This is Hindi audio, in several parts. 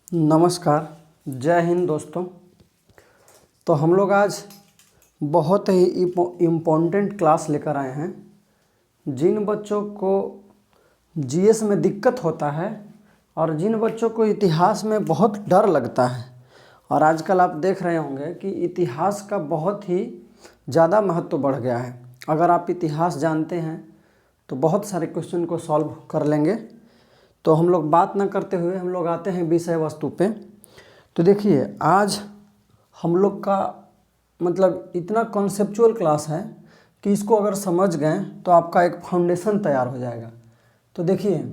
नमस्कार, जय हिंद दोस्तों। तो हम लोग आज बहुत ही इम्पोर्टेंट क्लास लेकर आए हैं। जिन बच्चों को जीएस में दिक्कत होता है और जिन बच्चों को इतिहास में बहुत डर लगता है, और आजकल आप देख रहे होंगे कि इतिहास का बहुत ही ज़्यादा महत्व बढ़ गया है। अगर आप इतिहास जानते हैं तो बहुत सारे क्वेश्चन को सॉल्व कर लेंगे। तो हम लोग बात ना करते हुए हम लोग आते हैं विषय वस्तु पे। तो देखिए, आज हम लोग का मतलब इतना कॉन्सेप्चुअल क्लास है कि इसको अगर समझ गए तो आपका एक फाउंडेशन तैयार हो जाएगा। तो देखिए,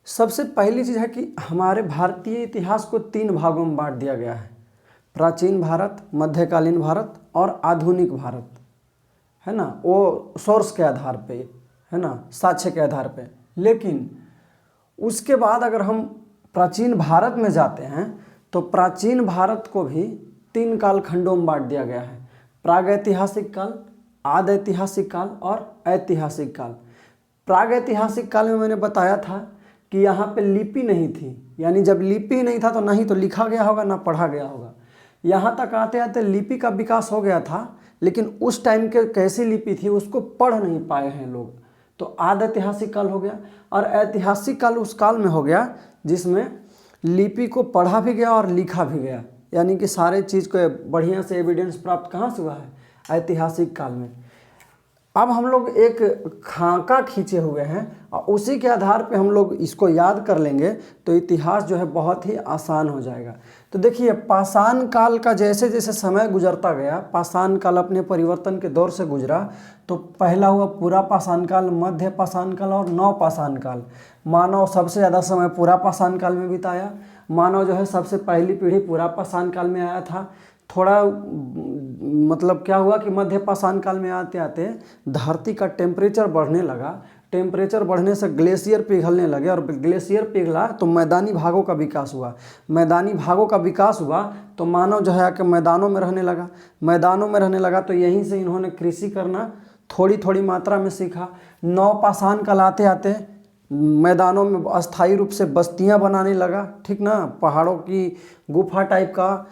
सबसे पहली चीज़ है कि हमारे भारतीय इतिहास को 3 भागों में बांट दिया गया है। प्राचीन भारत, मध्यकालीन भारत और आधुनिक भारत, है ना। वो सोर्स के आधार पे, है ना, साक्ष्य के आधार पे। लेकिन उसके बाद अगर हम प्राचीन भारत में जाते हैं तो प्राचीन भारत को भी 3 कालखंडों में बांट दिया गया है। प्रागैतिहासिक काल, आदि ऐतिहासिक काल और ऐतिहासिक काल। प्रागैतिहासिक काल में मैंने बताया था कि यहाँ पे लिपि नहीं थी, यानी जब लिपि नहीं था तो नहीं तो लिखा गया होगा ना पढ़ा गया होगा। यहाँ तक आते आते लिपि का विकास हो गया था, लेकिन उस टाइम के कैसी लिपि थी उसको पढ़ नहीं पाए हैं लोग। तो आदि ऐतिहासिक काल हो गया और ऐतिहासिक काल उस काल में हो गया जिसमें लिपि को पढ़ा भी गया और लिखा भी गया, यानी कि सारे चीज़ को बढ़िया से एविडेंस प्राप्त कहाँ से हुआ है, ऐतिहासिक काल में। अब हम लोग एक खाका खींचे हुए हैं और उसी के आधार पे हम लोग इसको याद कर लेंगे तो इतिहास जो है बहुत ही आसान हो जाएगा। तो देखिए, पाषाण काल का जैसे जैसे समय गुजरता गया, पाषाण काल अपने परिवर्तन के दौर से गुजरा। तो पहला हुआ पूरा पाषाण काल, मध्य पाषाण काल और नव पाषाण काल। मानव सबसे ज़्यादा समय पूरा पाषाण काल में बिताया। मानव जो है सबसे पहली पीढ़ी पूरा पाषाण काल में आया था। थोड़ा मतलब क्या हुआ कि मध्य पाषाण काल में आते आते धरती का टेम्परेचर बढ़ने लगा। टेम्परेचर बढ़ने से ग्लेशियर पिघलने लगे और ग्लेशियर पिघला तो मैदानी भागों का विकास हुआ। मैदानी भागों का विकास हुआ तो मानव जो है आके मैदानों में रहने लगा। मैदानों में रहने लगा तो यहीं से इन्होंने कृषि करना थोड़ी थोड़ी मात्रा में सीखा। नव पाषाण काल आते आते मैदानों में अस्थायी रूप से बस्तियां बनाने लगा, ठीक ना, पहाड़ों की गुफा टाइप का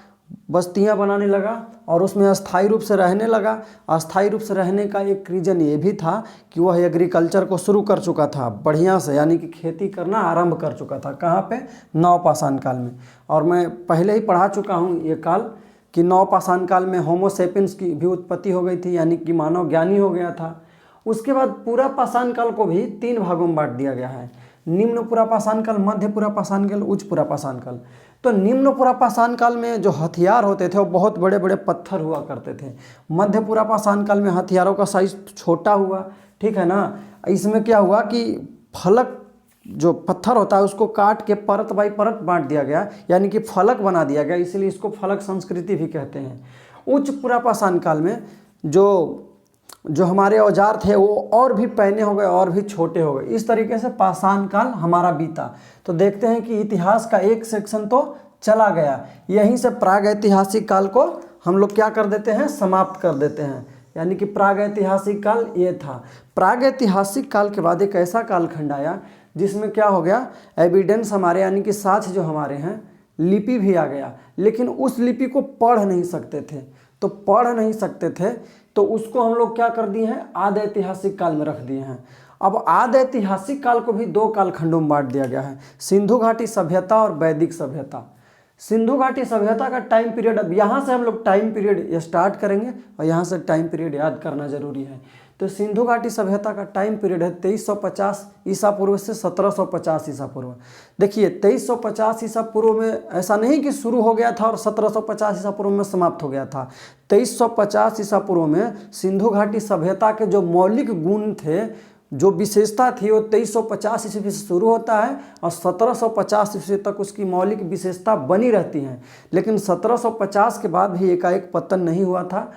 बस्तियां बनाने लगा और उसमें अस्थायी रूप से रहने लगा। अस्थायी रूप से रहने का एक रीज़न ये भी था कि वह एग्रीकल्चर को शुरू कर चुका था बढ़िया से, यानी कि खेती करना आरंभ कर चुका था। कहाँ पे? नव पाषाण काल में। और मैं पहले ही पढ़ा चुका हूँ ये काल कि नव पाषाण काल में होमो सेपियंस की भी उत्पत्ति हो गई थी, यानी कि मानव ज्ञानी हो गया था। उसके बाद पूरा पाषाण काल को भी 3 भागों में बांट दिया गया है। निम्न पूरा पाषाण काल, मध्य पूरा पाषाण काल, उच्च पूरा पाषाण काल। तो निम्न पूरा पाषाण काल में जो हथियार होते थे वो बहुत बड़े बड़े पत्थर हुआ करते थे। मध्य पूरा पाषाण काल में हथियारों का साइज छोटा हुआ, ठीक है ना। इसमें क्या हुआ कि फलक जो पत्थर होता है उसको काट के परत बाई परत बांट दिया गया, यानी कि फलक बना दिया गया, इसलिए इसको फलक संस्कृति भी कहते हैं। उच्च पूरा पाषाण काल में जो हमारे औजार थे वो और भी पैने हो गए और भी छोटे हो गए। इस तरीके से पाषाण काल हमारा बीता। तो देखते हैं कि इतिहास का एक सेक्शन तो चला गया। यहीं से प्रागैतिहासिक काल को हम लोग क्या कर देते हैं, समाप्त कर देते हैं, यानी कि प्रागैतिहासिक काल ये था। प्रागैतिहासिक काल के बाद एक ऐसा कालखंड आया जिसमें क्या हो गया, एविडेंस हमारे यानी कि साक्ष्य जो हमारे हैं, लिपि भी आ गया। लेकिन उस लिपि को पढ़ नहीं सकते थे, तो पढ़ नहीं सकते थे तो उसको हम लोग क्या कर दिए हैं, आदि ऐतिहासिक काल में रख दिए हैं। अब आदि ऐतिहासिक काल को भी 2 कालखंडों में बांट दिया गया है, सिंधु घाटी सभ्यता और वैदिक सभ्यता। सिंधु घाटी सभ्यता का टाइम पीरियड, अब यहाँ से हम लोग टाइम पीरियड स्टार्ट करेंगे और यहाँ से टाइम पीरियड याद करना जरूरी है। तो सिंधु घाटी सभ्यता का टाइम पीरियड है 2350 ईसा पूर्व से 1750 ईसा पूर्व। देखिए, 2350 ईसा पूर्व में ऐसा नहीं कि शुरू हो गया था और 1750 ईसा पूर्व में समाप्त हो गया था। 2350 ईसा पूर्व में सिंधु घाटी सभ्यता के जो मौलिक गुण थे, जो विशेषता थी, वो 2350 ईस्वी से शुरू होता है और 1750 ईस्वी तक उसकी मौलिक विशेषता बनी रहती हैं। लेकिन 1750 के बाद भी एकाएक पतन नहीं हुआ था।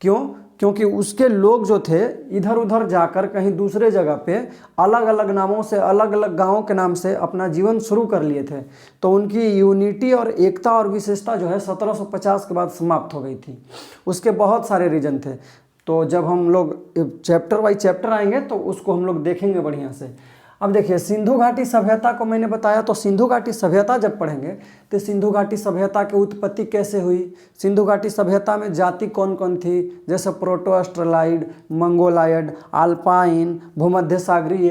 क्यों? क्योंकि उसके लोग जो थे इधर उधर जाकर कहीं दूसरे जगह पे अलग अलग नामों से, अलग अलग गांवों के नाम से अपना जीवन शुरू कर लिए थे। तो उनकी यूनिटी और एकता और विशेषता जो है 1750 के बाद समाप्त हो गई थी। उसके बहुत सारे रीजन थे। तो जब हम लोग चैप्टर बाई चैप्टर आएंगे तो उसको हम लोग देखेंगे बढ़िया से। अब देखिए सिंधु घाटी सभ्यता को मैंने बताया, तो सिंधु घाटी सभ्यता जब पढ़ेंगे तो सिंधु घाटी सभ्यता की उत्पत्ति कैसे हुई, सिंधु घाटी सभ्यता में जाति कौन कौन थी, जैसे प्रोटो ऑस्ट्रेलाइड, मंगोलायड, अल्पाइन, भूमध्य सागरीय,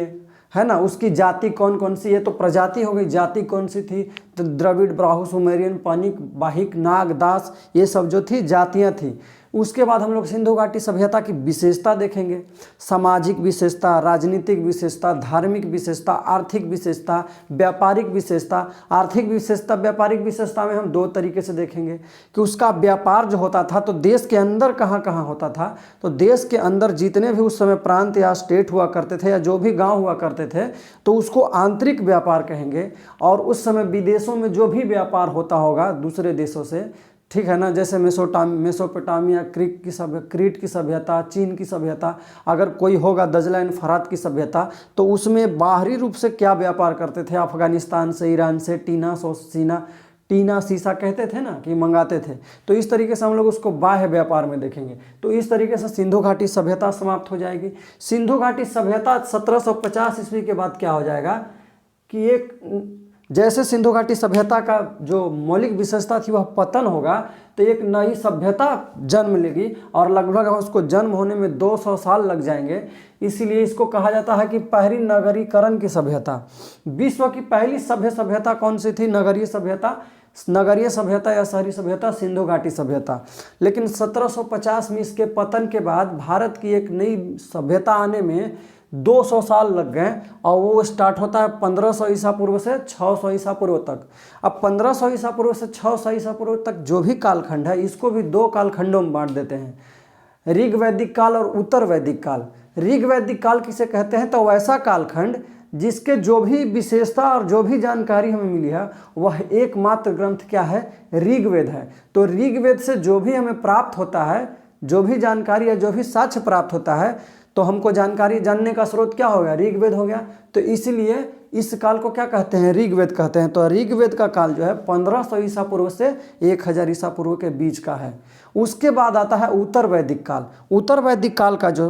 है ना, उसकी जाति कौन कौन सी है, तो प्रजाति हो गई, जाति कौन सी थी, तो द्रविड़, ब्राह्मण, सुमेरियन, पानिक, बाहिक, नाग, दास, ये सब जो थी जातियाँ थी। उसके बाद हम लोग सिंधु घाटी सभ्यता की विशेषता देखेंगे, सामाजिक विशेषता, राजनीतिक विशेषता, धार्मिक विशेषता, आर्थिक विशेषता, व्यापारिक विशेषता। आर्थिक विशेषता, व्यापारिक विशेषता में हम दो तरीके से देखेंगे कि उसका व्यापार जो होता था तो देश के अंदर कहाँ कहाँ होता था, तो देश के अंदर जितने भी उस समय प्रांत या स्टेट हुआ करते थे या जो भी गाँव हुआ करते थे तो उसको आंतरिक व्यापार कहेंगे। और उस समय विदेशों में जो भी व्यापार होता होगा दूसरे देशों से, ठीक है ना, जैसे मेसोपोटामिया, क्रीट की सभ्यता, चीन की सभ्यता, अगर कोई होगा दजला फरात की सभ्यता, तो उसमें बाहरी रूप से क्या व्यापार करते थे, अफगानिस्तान से, ईरान से टीना सीसा कहते थे ना कि मंगाते थे, तो इस तरीके से हम लोग उसको बाह्य व्यापार में देखेंगे। तो इस तरीके से सिंधु घाटी सभ्यता समाप्त हो जाएगी। सिंधु घाटी सभ्यता 1750 ईस्वी के बाद क्या हो जाएगा कि एक जैसे सिंधु घाटी सभ्यता का जो मौलिक विशेषता थी वह पतन होगा, तो एक नई सभ्यता जन्म लेगी और लगभग उसको जन्म होने में 200 साल लग जाएंगे। इसीलिए इसको कहा जाता है कि पहली नगरीकरण की सभ्यता। विश्व की पहली सभ्यता कौन सी थी? नगरीय सभ्यता या शहरी सभ्यता, सिंधु घाटी सभ्यता। लेकिन 1750 में इसके पतन के बाद भारत की एक नई सभ्यता आने में 200 साल लग गए और वो स्टार्ट होता है 1500 ईसा पूर्व से 600 ईसा पूर्व तक। अब 1500 ईसा पूर्व से 600 ईसा पूर्व तक जो भी कालखंड है इसको भी दो कालखंडों में बांट देते हैं, ऋग वैदिक काल और उत्तर वैदिक काल। ऋग वैदिक काल किसे कहते हैं? तो वैसा कालखंड जिसके जो भी विशेषता और जो भी जानकारी हमें मिली है वह एकमात्र ग्रंथ क्या है? ऋग्वेद है। तो ऋग्वेद से जो भी हमें प्राप्त होता है, जो भी जानकारी या जो भी साक्ष्य प्राप्त होता है, तो हमको जानकारी जानने का स्रोत क्या हो गया? ऋग्वेद हो गया। तो इसलिए इस काल को क्या कहते हैं? ऋग्वेद कहते हैं। तो ऋग्वेद का काल जो है 1500 ईसा पूर्व से 1000 ईसा पूर्व के बीच का है। उसके बाद आता है उत्तर वैदिक काल। उत्तर वैदिक काल का जो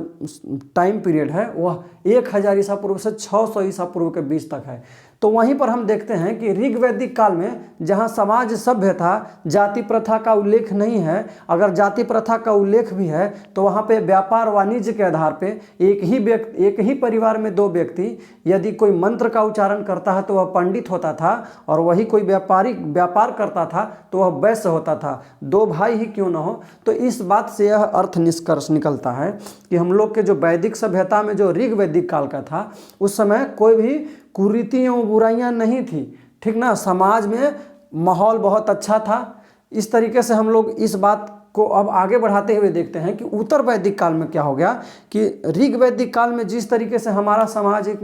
टाइम पीरियड है वह 1000 ईसा पूर्व से 600 ईसा पूर्व के बीच तक है। तो वहीं पर हम देखते हैं कि ऋग वैदिक काल में जहाँ समाज सभ्य था, जाति प्रथा का उल्लेख नहीं है। अगर जाति प्रथा का उल्लेख भी है तो वहाँ पे व्यापार वाणिज्य के आधार पे एक ही परिवार में दो व्यक्ति यदि कोई मंत्र का उच्चारण करता है तो वह पंडित होता था, और वही कोई व्यापार करता था तो वह वैश्य होता था। दो भाई ही क्यों न हो। तो इस बात से यह अर्थ निष्कर्ष निकलता है कि हम लोग के जो वैदिक सभ्यता में जो ऋग वैदिक काल का था उस समय कोई भी कुरीतियाँ बुराइयाँ नहीं थी, ठीक ना। समाज में माहौल बहुत अच्छा था। इस तरीके से हम लोग इस बात को अब आगे बढ़ाते हुए देखते हैं कि उत्तर वैदिक काल में क्या हो गया कि ऋग वैदिक काल में जिस तरीके से हमारा समाज एक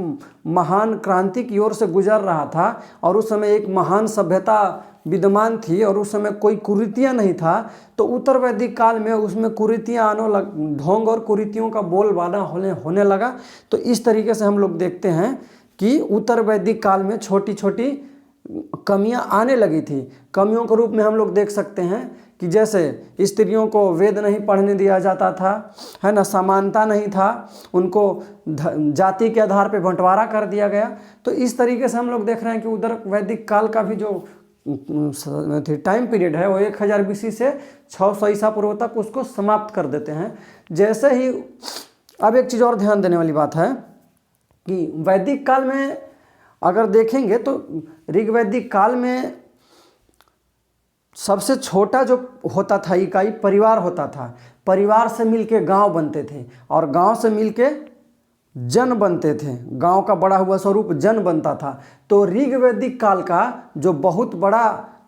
महान क्रांति की ओर से गुजर रहा था और उस समय एक महान सभ्यता विद्यमान थी और उस समय कोई कुरीतियाँ नहीं था, तो उत्तर वैदिक काल में उसमें कुरीतियाँ ढोंग और कुरीतियों का बोलबाला होने लगा। तो इस तरीके से हम लोग देखते हैं कि उत्तर वैदिक काल में छोटी छोटी कमियां आने लगी थी। कमियों के रूप में हम लोग देख सकते हैं कि जैसे स्त्रियों को वेद नहीं पढ़ने दिया जाता था, है ना, समानता नहीं था, उनको जाति के आधार पे बंटवारा कर दिया गया। तो इस तरीके से हम लोग देख रहे हैं कि उत्तर वैदिक काल का भी जो टाइम पीरियड है वो 1000 BC से 600 ईसा पूर्व तक उसको समाप्त कर देते हैं। जैसे ही अब एक चीज़ और ध्यान देने वाली बात है कि वैदिक काल में अगर देखेंगे तो ऋग वैदिक काल में सबसे छोटा जो होता था इकाई परिवार होता था। परिवार से मिलके गांव बनते थे और गांव से मिलके जन बनते थे। गांव का बड़ा हुआ स्वरूप जन बनता था। तो ऋग वैदिक काल का जो बहुत बड़ा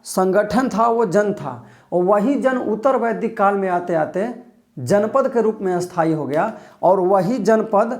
संगठन था वो जन था, और वही जन उत्तर वैदिक काल में आते आते जनपद के रूप में स्थायी हो गया। और वही जनपद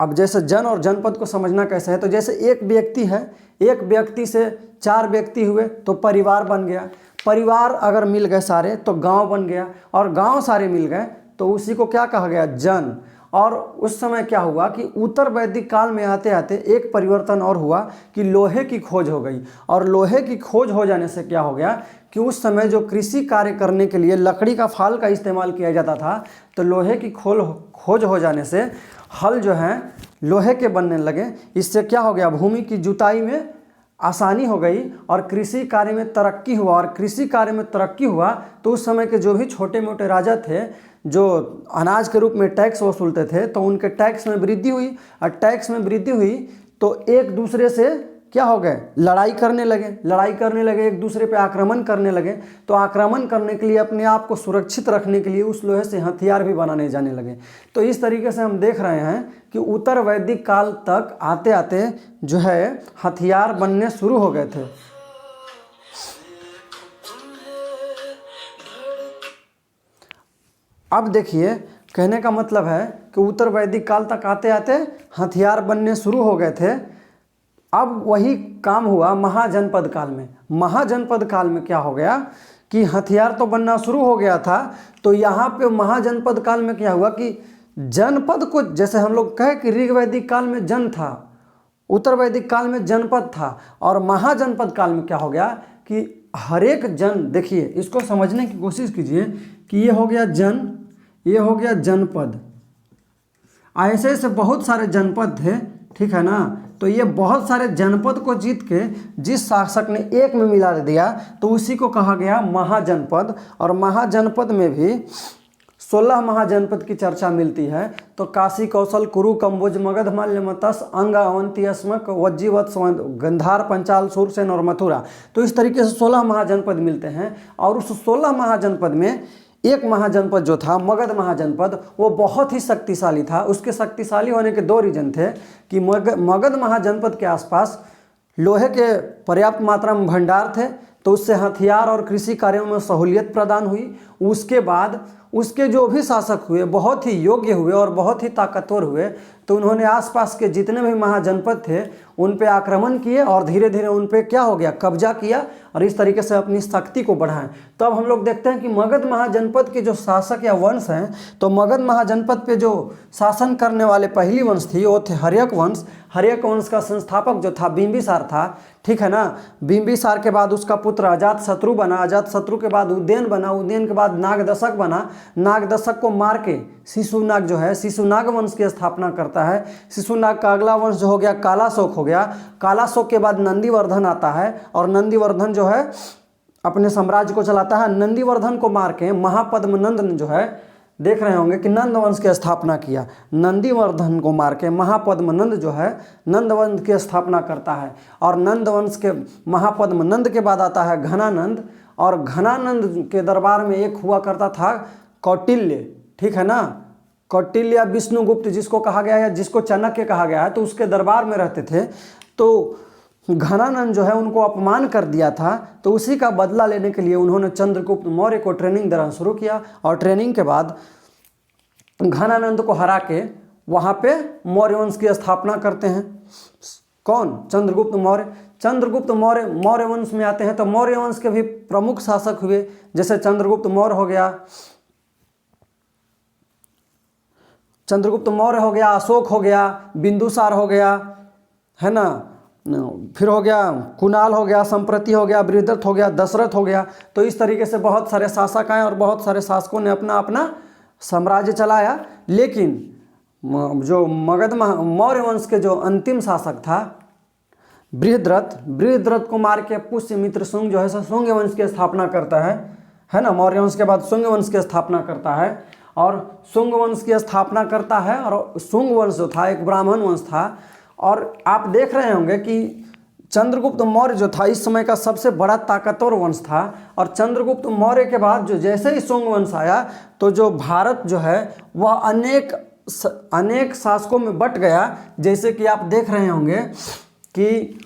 अब जैसे जन और जनपद को समझना कैसे है, तो जैसे एक व्यक्ति है, एक व्यक्ति से 4 व्यक्ति हुए तो परिवार बन गया। परिवार अगर मिल गए सारे तो गांव बन गया, और गांव सारे मिल गए तो उसी को क्या कहा गया? जन। और उस समय क्या हुआ कि उत्तर वैदिक काल में आते आते एक परिवर्तन और हुआ कि लोहे की खोज हो गई। और लोहे की खोज हो जाने से क्या हो गया कि उस समय जो कृषि कार्य करने के लिए लकड़ी का फाल का इस्तेमाल किया जाता था, तो लोहे की खोज हो जाने से हल जो है लोहे के बनने लगे। इससे क्या हो गया, भूमि की जुताई में आसानी हो गई और कृषि कार्य में तरक्की हुआ। और कृषि कार्य में तरक्की हुआ तो उस समय के जो भी छोटे मोटे राजा थे जो अनाज के रूप में टैक्स वसूलते थे, तो उनके टैक्स में वृद्धि हुई। और टैक्स में वृद्धि हुई तो एक दूसरे से क्या हो गए, लड़ाई करने लगे, एक दूसरे पे आक्रमण करने लगे। तो आक्रमण करने के लिए, अपने आप को सुरक्षित रखने के लिए उस लोहे से हथियार भी बनाने जाने लगे। तो इस तरीके से हम देख रहे हैं कि उत्तर वैदिक काल तक आते आते जो है हथियार बनने शुरू हो गए थे। अब देखिए, कहने का मतलब है कि उत्तर वैदिक काल तक आते आते हथियार बनने शुरू हो गए थे। अब वही काम हुआ महाजनपद काल में। महाजनपद काल में क्या हो गया कि हथियार तो बनना शुरू हो गया था, तो यहाँ पे महाजनपद काल में क्या हुआ कि जनपद को, जैसे हम लोग कहे कि ऋग वैदिक काल में जन था, उत्तर वैदिक काल में जनपद था, और महाजनपद काल में क्या हो गया कि हर एक जन, देखिए इसको समझने की कोशिश कीजिए कि ये हो गया जन, ये हो गया जनपद, ऐसे ऐसे बहुत सारे जनपद थे, ठीक है ना। तो ये बहुत सारे जनपद को जीत के जिस शासक ने एक में मिला दिया तो उसी को कहा गया महाजनपद। और महाजनपद में भी 16 महाजनपद की चर्चा मिलती है। तो काशी, कौशल, कुरु, कंबोज, मगध, माल्य, मत्स्य, अंग, अवंती, अस्मक, वज्जीवत, गंधार, पंचाल, सूरसेन और मथुरा। तो इस तरीके से 16 महाजनपद मिलते हैं। और उस 16 महाजनपद में एक महाजनपद जो था मगध महाजनपद, वो बहुत ही शक्तिशाली था। उसके शक्तिशाली होने के दो रीजन थे कि मगध महाजनपद के आसपास लोहे के पर्याप्त मात्रा में भंडार थे, तो उससे हथियार और कृषि कार्यों में सहूलियत प्रदान हुई। उसके बाद उसके जो भी शासक हुए बहुत ही योग्य हुए और बहुत ही ताकतवर हुए, तो उन्होंने आसपास के जितने भी महाजनपद थे उन पे आक्रमण किए और धीरे धीरे उन पे क्या हो गया, कब्जा किया, और इस तरीके से अपनी शक्ति को बढ़ाएं। तो अब हम लोग देखते हैं कि मगध महाजनपद के जो शासक या वंश हैं, तो मगध महाजनपद पे जो शासन करने वाले पहली वंश थी वो थे हर्यक वंश। हर्यक वंश का संस्थापक जो था बिंबिसार था, ठीक है ना। बिंबिसार के बाद उसका पुत्र अजातशत्रु बना, अजातशत्रु के बाद उदयन बना, उदयन के बाद नागदशक बना, नागदशक को मार के शिशुनाग जो है शिशुनाग वंश की स्थापना करता है। शिशुनाग का अगला वंश जो हो गया कालाशोक हो गया। कालाशोक के बाद नंदीवर्धन आता है और नंदीवर्धन जो है अपने साम्राज्य को चलाता है। नंदीवर्धन को मार के महापद्मनंद जो है, देख रहे होंगे कि नंद वंश की स्थापना किया। नंदीवर्धन को मार के महापद्मनंद जो है नंद वंश की स्थापना करता है। और नंद वंश के महापद्मनंद के बाद आता है घनानंद, और घनानंद के दरबार में एक हुआ करता था कौटिल्य, ठीक है ना। कौटिल्य विष्णुगुप्त जिसको कहा गया है, जिसको चाणक्य कहा गया है, तो उसके दरबार में रहते थे। तो घनानंद जो है उनको अपमान कर दिया था, तो उसी का बदला लेने के लिए उन्होंने चंद्रगुप्त मौर्य को ट्रेनिंग देना शुरू किया। और ट्रेनिंग के बाद घनानंद को हरा के वहाँ पे मौर्य वंश की स्थापना करते हैं। कौन? चंद्रगुप्त मौर्य। चंद्रगुप्त मौर्य मौर्य वंश में आते हैं। तो मौर्य वंश के भी प्रमुख शासक हुए, जैसे चंद्रगुप्त मौर्य हो गया, चंद्रगुप्त मौर्य हो गया, अशोक हो गया, बिंदुसार हो गया, है ना, फिर हो गया कुणाल हो गया, संप्रति हो गया, बृहद्रथ हो गया, दशरथ हो गया। तो इस तरीके से बहुत सारे शासक आए और बहुत सारे शासकों ने अपना अपना साम्राज्य चलाया। लेकिन जो मगध मौर्य वंश के जो अंतिम शासक था बृहद्रथ को मार के पुष्यमित्र शुंग जो है शुंग वंश की स्थापना करता है ना। मौर्य वंश के बाद शुंग वंश की स्थापना करता है और शुंग वंश की स्थापना करता है। और शुंग वंश जो था एक ब्राह्मण वंश था। और आप देख रहे होंगे कि चंद्रगुप्त मौर्य जो था इस समय का सबसे बड़ा ताकतवर वंश था। और चंद्रगुप्त मौर्य के बाद जो जैसे ही शुंग वंश आया, तो जो भारत जो है वह अनेक शासकों में बट गया। जैसे कि आप देख रहे होंगे कि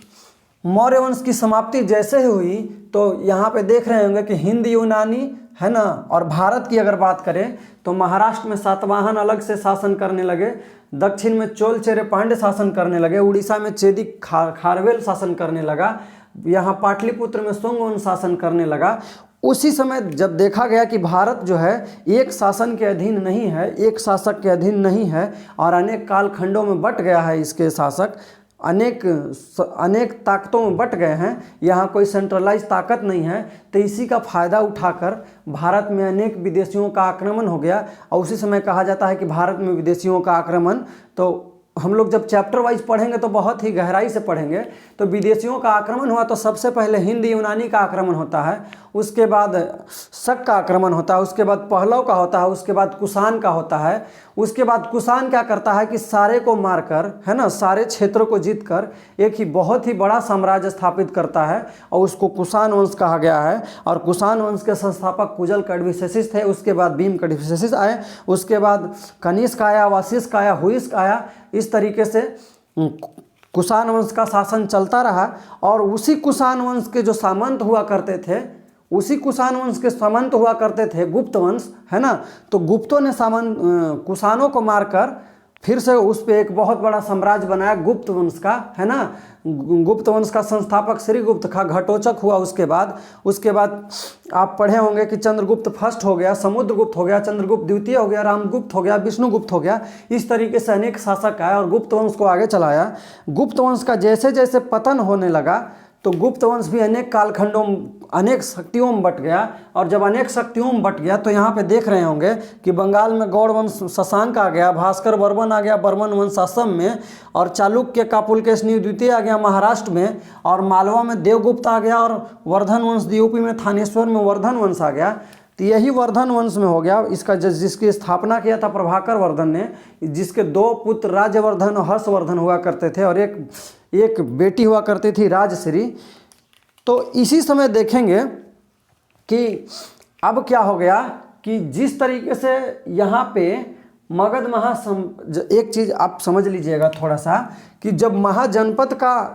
मौर्य वंश की समाप्ति जैसे ही हुई, तो यहाँ पे देख रहे होंगे कि हिंद यूनानी, है ना। और भारत की अगर बात करें तो महाराष्ट्र में सातवाहन अलग से शासन करने लगे, दक्षिण में चोल चेरे पांड्य शासन करने लगे, उड़ीसा में चेदी खारवेल शासन करने लगा, यहाँ पाटलिपुत्र में शुंग वंश शासन करने लगा। उसी समय जब देखा गया कि भारत जो है एक शासन के अधीन नहीं है, एक शासक के अधीन नहीं है और अनेक कालखंडों में बट गया है, इसके शासक अनेक ताकतों में बट गए हैं, यहाँ कोई सेंट्रलाइज ताकत नहीं है, तो इसी का फ़ायदा उठाकर भारत में अनेक विदेशियों का आक्रमण हो गया। और उसी समय कहा जाता है कि भारत में विदेशियों का आक्रमण तो हम लोग जब चैप्टर वाइज पढ़ेंगे तो बहुत ही गहराई से पढ़ेंगे। तो विदेशियों का आक्रमण हुआ तो सबसे पहले हिंद यूनानी का आक्रमण होता है, उसके बाद शक का आक्रमण होता है, उसके बाद पहलव का होता है, उसके बाद कुषाण का होता है। उसके बाद कुषाण क्या करता है कि सारे को मारकर, है ना, सारे क्षेत्रों को जीतकर एक ही बहुत ही बड़ा साम्राज्य स्थापित करता है और उसको कुषाण वंश कहा गया है। और कुषाण वंश के संस्थापक कुजल कड़विशेषिस थे, उसके बाद भीम कड़विशेषिस आए, उसके बाद कनिष्क आया, वशिष्ठ आया, हुइस्क आया। इस तरीके से कुषाण वंश का शासन चलता रहा। और उसी कुषाण वंश के जो सामंत हुआ करते थे, उसी कुषाण वंश के सामंत हुआ करते थे गुप्त वंश, है ना। तो गुप्तों ने कुषाणों को मारकर फिर से उस पर एक बहुत बड़ा साम्राज्य बनाया गुप्त वंश का, है ना। गुप्त वंश का संस्थापक श्रीगुप्त का घटोचक हुआ। उसके बाद आप पढ़े होंगे कि चंद्रगुप्त फर्स्ट हो गया, समुद्रगुप्त हो गया, चंद्रगुप्त द्वितीय हो गया, रामगुप्त हो गया, विष्णुगुप्त हो गया। इस तरीके से अनेक शासक आए और गुप्त वंश को आगे चलाया। गुप्त वंश का जैसे जैसे पतन होने लगा तो गुप्त वंश भी अनेक कालखंडों, अनेक शक्तियों में बट गया। और जब अनेक शक्तियों में बट गया तो यहाँ पे देख रहे होंगे कि बंगाल में गौड़ वंश शशांक आ गया, भास्कर वर्मन आ गया, बर्मन वंश असम में, और चालुक्य का पुलकेशिनी द्वितीय आ गया महाराष्ट्र में, और मालवा में देवगुप्त आ गया, और वर्धन वंश यूपी में थानेश्वर में वर्धन वंश आ गया। तो यही वर्धन वंश में हो गया इसका, जिसकी स्थापना किया था प्रभाकर वर्धन ने, जिसके 2 पुत्र राज्यवर्धन और हर्षवर्धन हुआ करते थे और एक बेटी हुआ करती थी राजश्री। तो इसी समय देखेंगे कि अब क्या हो गया कि जिस तरीके से यहाँ पे मगध एक चीज़ आप समझ लीजिएगा थोड़ा सा, कि जब महाजनपद का